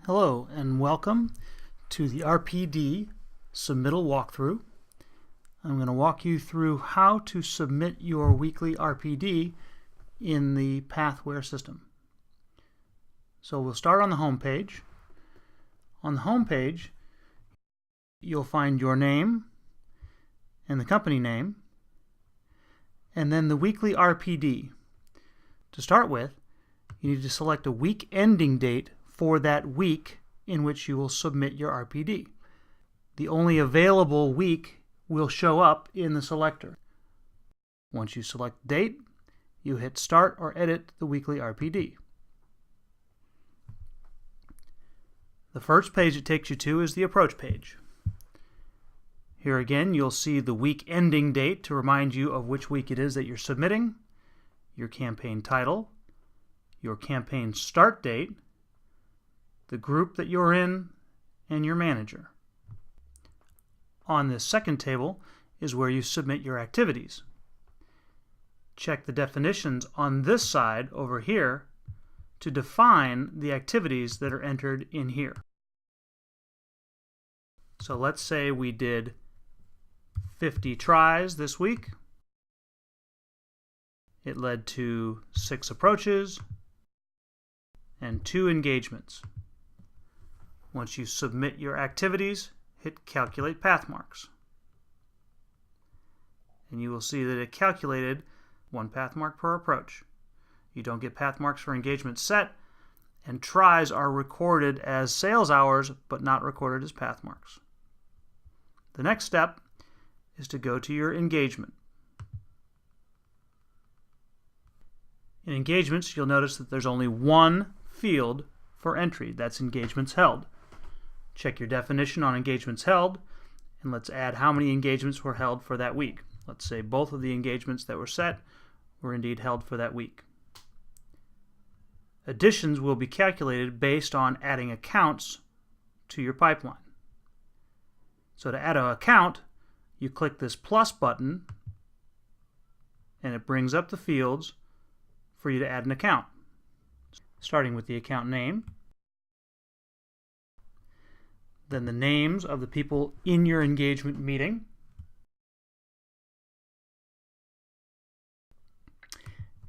Hello and welcome to the RPD Submittal walkthrough. I'm going to walk you through how to submit your weekly RPD in the Pathworks system. So we'll start on the home page. On the home page, you'll find your name and the company name, and then the weekly RPD. To start with, you need to select a week ending date for that week in which you will submit your RPD. The only available week will show up in the selector. Once you select the date, you hit Start or Edit the weekly RPD. The first page it takes you to is the Approach page. Here again, you'll see the week ending date to remind you of which week it is that you're submitting, your campaign title, your campaign start date, the group that you're in, and your manager. On this second table is where you submit your activities. Check the definitions on this side over here to define the activities that are entered in here. So let's say we did 50 tries this week. It led to 6 approaches and 2 engagements. Once you submit your activities, hit Calculate Pathmarks. And you will see that it calculated 1 pathmark per approach. You don't get pathmarks for engagement set, and tries are recorded as sales hours but not recorded as pathmarks. The next step is to go to your engagement. In engagements, you'll notice that there's only one field for entry. That's engagements held. Check your definition on engagements held, and let's add how many engagements were held for that week. Let's say both of the engagements that were set were indeed held for that week. Additions will be calculated based on adding accounts to your pipeline. So to add an account, you click this plus button, and it brings up the fields for you to add an account. Starting with the account name, then the names of the people in your engagement meeting,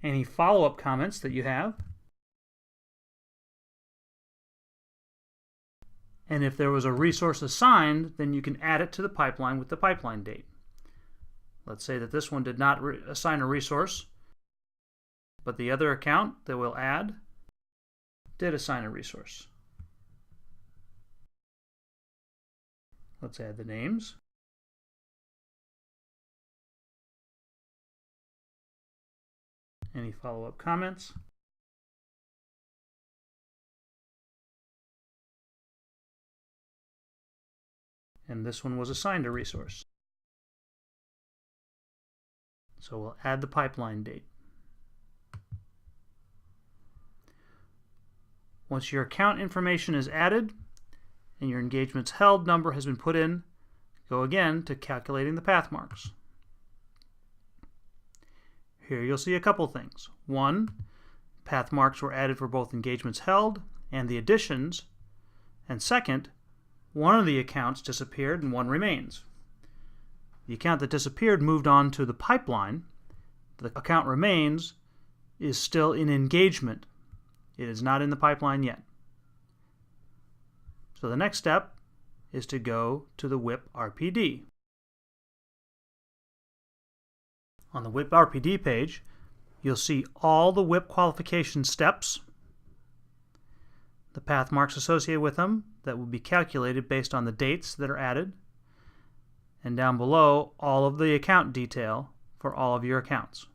any follow-up comments that you have, and if there was a resource assigned, then you can add it to the pipeline with the pipeline date. Let's say that this one did not assign a resource, but the other account that we'll add did assign a resource. Let's add the names. Any follow-up comments? And this one was assigned a resource. So we'll add the pipeline date. Once your account information is added and your engagements held number has been put in, go again to calculating the pathmarks. Here you'll see a couple things. One, pathmarks were added for both engagements held and the additions. And second, one of the accounts disappeared and one remains. The account that disappeared moved on to the pipeline. The account remains is still in engagement. It is not in the pipeline yet. So the next step is to go to the WIP RPD. On the WIP RPD page, you'll see all the WIP qualification steps, the pathmarks associated with them that will be calculated based on the dates that are added, and down below, all of the account detail for all of your accounts.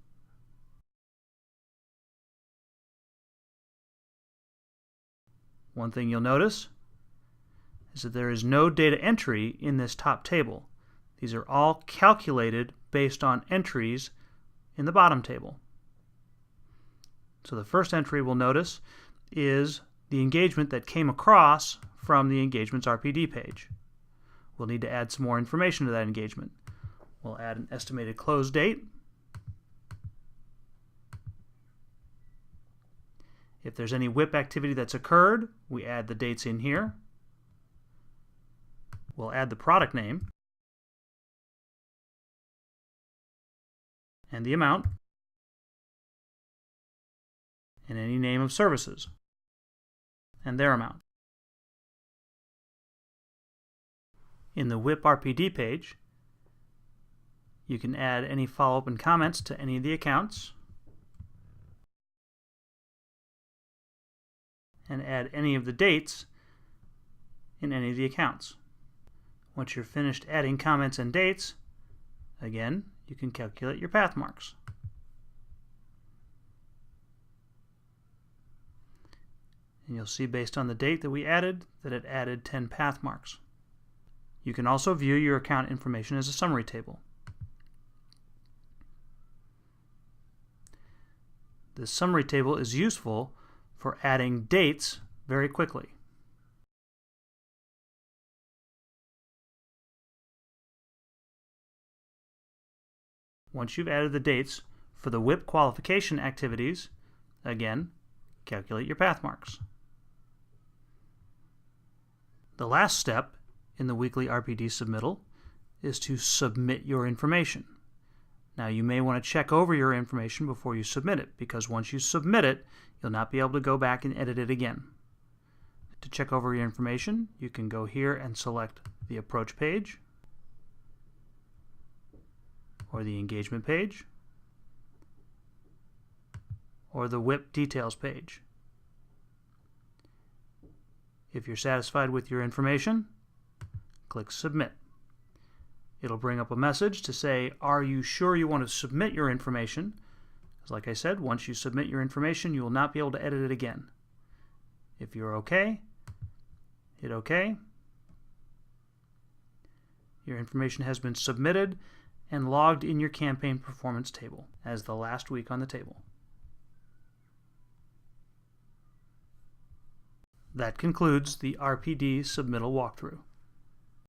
One thing you'll notice is that there is no data entry in this top table. These are all calculated based on entries in the bottom table. So the first entry we'll notice is the engagement that came across from the Engagements RPD page. We'll need to add some more information to that engagement. We'll add an estimated close date If there's any WIP activity that's occurred, we add the dates in here. We'll add the product name and the amount and any name of services and their amount. In the WIP RPD page, you can add any follow-up and comments to any of the accounts and add any of the dates in any of the accounts. Once you're finished adding comments and dates, again, you can calculate your path marks. And you'll see based on the date that we added that it added 10 path marks. You can also view your account information as a summary table. This summary table is useful for adding dates very quickly. Once you've added the dates for the WIP qualification activities, again, calculate your path marks. The last step in the weekly RPD submittal is to submit your information. Now, you may want to check over your information before you submit it, because once you submit it, you'll not be able to go back and edit it again. To check over your information, you can go here and select the approach page or the engagement page or the WIP details page. If you're satisfied with your information, click Submit. It'll bring up a message to say, are you sure you want to submit your information? Because like I said, once you submit your information, you will not be able to edit it again. If you're OK, hit OK. Your information has been submitted and logged in your campaign performance table as the last week on the table. That concludes the RPD submittal walkthrough.